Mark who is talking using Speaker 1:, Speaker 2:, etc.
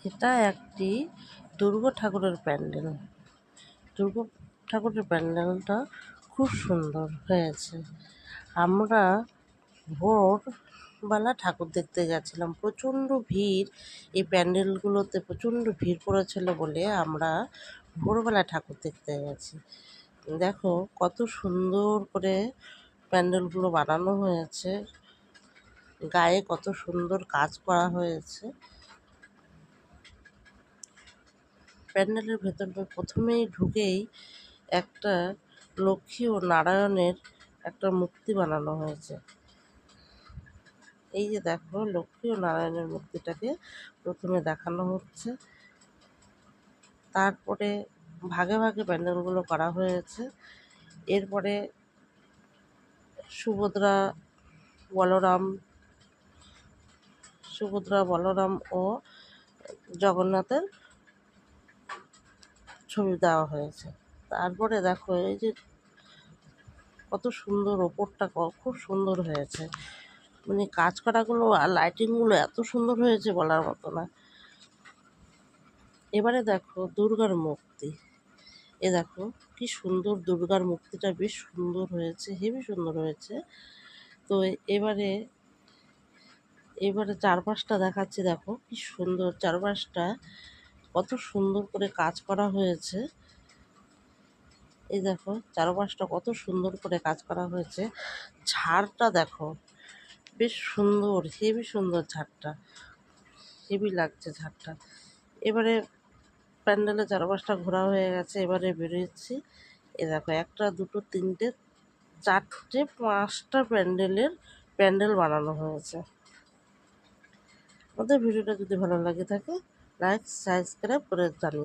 Speaker 1: এটা একটি দুর্গা ঠাকুরের প্যান্ডেল। দুর্গা ঠাকুরের প্যান্ডেলটা খুব সুন্দর হয়েছে। আমরা ভোরবেলা ঠাকুর দেখতে গেছিলাম, প্রচণ্ড ভিড়। এই প্যান্ডেলগুলোতে প্রচণ্ড ভিড় পড়েছিল বলে আমরা ভোরবেলা ঠাকুর দেখতে গেছি। দেখো কত সুন্দর করে প্যান্ডেলগুলো বানানো হয়েছে, গায়ে কত সুন্দর কাজ করা হয়েছে। প্যান্ডেলের ভেতর প্রথমেই ঢুকেই একটা লক্ষ্মী ও নারায়ণের একটা মূর্তি বানানো হয়েছে। এই যে দেখো, লক্ষ্মী ও নারায়ণের মূর্তিটাকে প্রথমে দেখানো হচ্ছে, তারপরে ভাগে ভাগে প্যান্ডেলগুলো করা হয়েছে। এরপরে সুভদ্রা বলরাম ও জগন্নাথের ছবি দেওয়া হয়েছে। তারপরে দেখো এই যে কত সুন্দর, ওপরটা খুব সুন্দর হয়েছে, মানে কাজ করাগুলো আর লাইটিংগুলো এত সুন্দর হয়েছে বলার মতো না। এবারে দেখো দুর্গার মূর্তি, এ দেখো কি সুন্দর, দুর্গার মূর্তিটা বেশ সুন্দর হয়েছে, হেবি সুন্দর হয়েছে। তো এবারে চারপাশটা দেখাচ্ছি, দেখো কি সুন্দর চারপাশটা, কত সুন্দর করে কাজ করা হয়েছে। এই দেখো চারপাশটা কত সুন্দর করে কাজ করা হয়েছে। ঝাড়টা দেখো বেশ সুন্দর, হেবি সুন্দর ঝাড়টা, হেবি লাগছে ঝাড়টা। এবারে প্যান্ডেলের চারপাশটা ঘোরা হয়ে গেছে, এবারে বেরোচ্ছি। এ দেখো একটা দুটো তিনটে চারটে পাঁচটা প্যান্ডেল বানানো হয়েছে। আমাদের ভিডিওটা যদি ভালো লাগে থাকে লাইক সাবস্ক্রাইব করে জানিও।